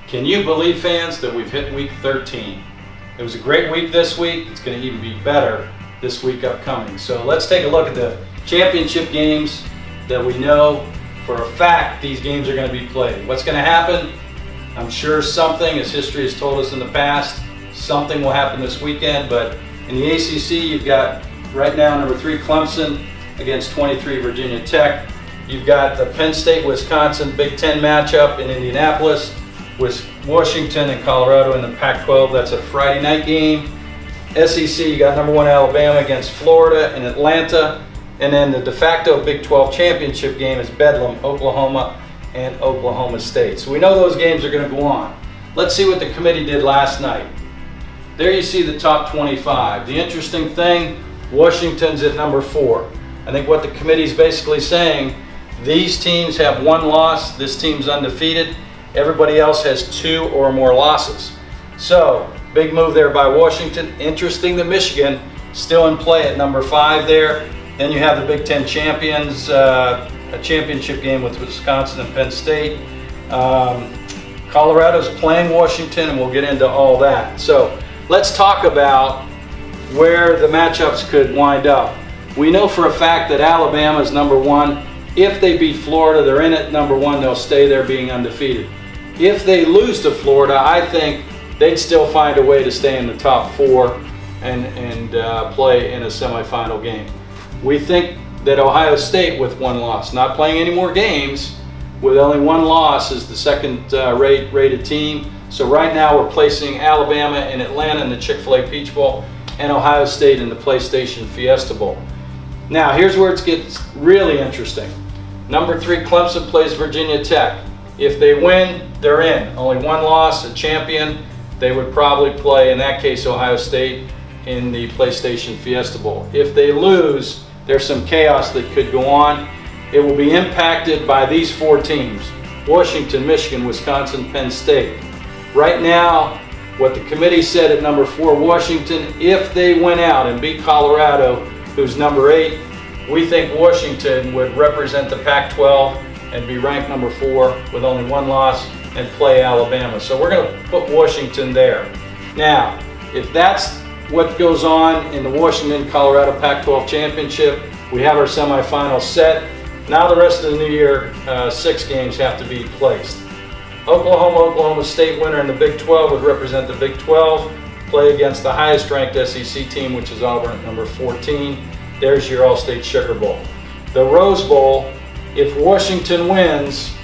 Can you believe, fans, that we've hit week 13? It was a great week this week. It's going to even be better this week upcoming. So let's take a look at the championship games that we know for a fact these games are going to be played. What's going to happen? I'm sure something, as history has told us in the past, something will happen this weekend. But in the ACC, you've got right now number 3 Clemson against 23 Virginia Tech. You've got the Penn State-Wisconsin Big Ten matchup in Indianapolis with Washington and Colorado in the Pac-12. That's a Friday night game. SEC, you got number 1 Alabama against Florida in Atlanta. And then the de facto Big 12 championship game is Bedlam, Oklahoma and Oklahoma State. So we know those games are going to go on. Let's see what the committee did last night. There you see the top 25. The interesting thing, Washington's at number 4. I think what the committee is basically saying, these teams have 1 loss, this team's undefeated, everybody else has 2 or more losses. So, big move there by Washington. Interesting that Michigan still in play at number 5 there. Then you have the Big Ten champions, a championship game with Wisconsin and Penn State. Colorado's playing Washington, and we'll get into all that. So let's talk about where the matchups could wind up. We know for a fact that Alabama is number 1. If they beat Florida, they're in at number 1. They'll stay there being undefeated. If they lose to Florida, I think they'd still find a way to stay in the top 4 and play in a semifinal game. We think that Ohio State, with 1 loss, not playing any more games, with only 1 loss, is the second rated team. So right now we're placing Alabama and Atlanta in the Chick-fil-A Peach Bowl and Ohio State in the PlayStation Fiesta Bowl. Now here's where it gets really interesting. Number 3 Clemson plays Virginia Tech. If they win, they're in. Only 1 loss, a champion. They would probably play, in that case, Ohio State in the PlayStation Fiesta Bowl. If they lose, there's some chaos that could go on. It will be impacted by these 4 teams: Washington, Michigan, Wisconsin, Penn State. Right now, what the committee said at number 4, Washington, if they went out and beat Colorado, who's number 8, we think Washington would represent the Pac-12 and be ranked number 4 with only 1 loss and play Alabama. So we're going to put Washington there. Now, if that's what goes on in the Washington-Colorado Pac-12 championship, we have our semifinals set. Now the rest of the New Year 6 games have to be placed. Oklahoma State winner in the Big 12 would represent the Big 12, play against the highest ranked SEC team, which is Auburn at number 14. There's your All-State Sugar Bowl. The Rose Bowl, if Washington wins,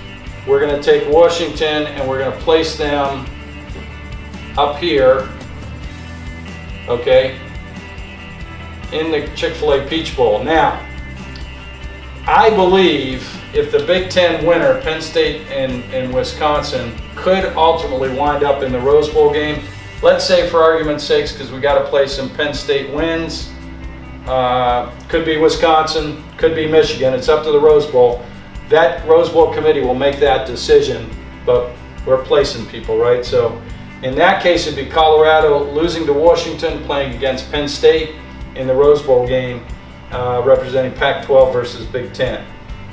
we're going to take Washington and we're going to place them up here, okay, in the Chick-fil-A Peach Bowl. Now, I believe if the Big Ten winner, Penn State and Wisconsin, could ultimately wind up in the Rose Bowl game. Let's say, for argument's sake, because we got to play some Penn State wins, could be Wisconsin, could be Michigan. It's up to the Rose Bowl. That Rose Bowl committee will make that decision, but we're placing people, right? So in that case, it'd be Colorado losing to Washington, playing against Penn State in the Rose Bowl game, representing Pac-12 versus Big Ten.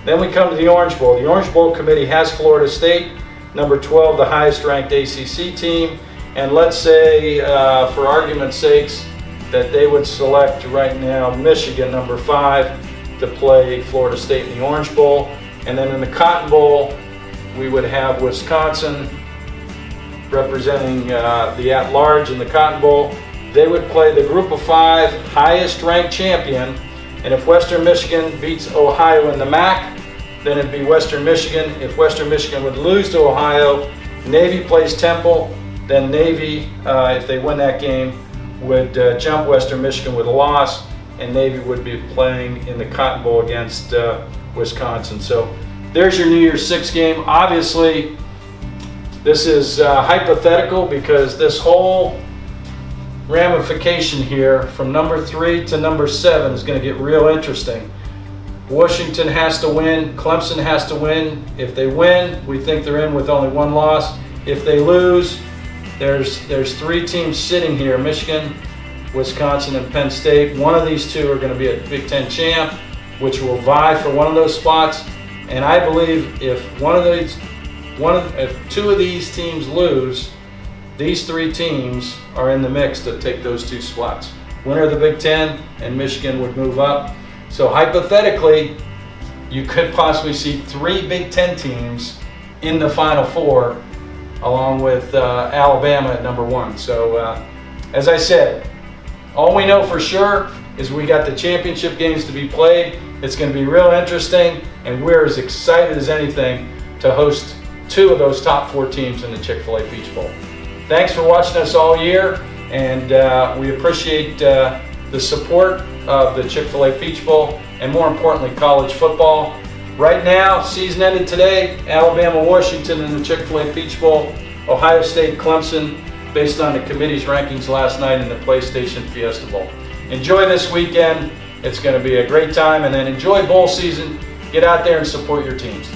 Then we come to the Orange Bowl. The Orange Bowl committee has Florida State, number 12, the highest ranked ACC team. And let's say, for argument's sakes, that they would select right now Michigan, number 5, to play Florida State in the Orange Bowl. And then in the Cotton Bowl, we would have Wisconsin representing the at-large in the Cotton Bowl. They would play the Group of 5 highest ranked champion. And if Western Michigan beats Ohio in the MAC, then it'd be Western Michigan. If Western Michigan would lose to Ohio, Navy plays Temple. Then Navy, if they win that game, would jump Western Michigan with a loss, and Navy would be playing in the Cotton Bowl against Wisconsin. So there's your New Year's 6 game. Obviously, this is hypothetical because this whole ramification here from number 3 to number 7 is going to get real interesting. Washington has to win. Clemson has to win. If they win, we think they're in with only 1 loss. If they lose, there's 3 teams sitting here: Michigan, Wisconsin, and Penn State. One of these 2 are going to be a Big Ten champ, which will vie for one of those spots. And I believe if one of these if two of these teams lose, these three teams are in the mix to take those two spots. Winner of the Big Ten and Michigan would move up. So hypothetically, you could possibly see three Big Ten teams in the Final Four, along with Alabama at number one. So as I said, all we know for sure is we got the championship games to be played. It's going to be real interesting, and we're as excited as anything to host two of those top four teams in the Chick-fil-A Peach Bowl. Thanks for watching us all year, and we appreciate the support of the Chick-fil-A Peach Bowl, and more importantly, college football. Right now, season ended today, Alabama, Washington in the Chick-fil-A Peach Bowl, Ohio State, Clemson, based on the committee's rankings last night in the PlayStation Fiesta Bowl. Enjoy this weekend. It's going to be a great time, and then enjoy bowl season. Get out there and support your teams.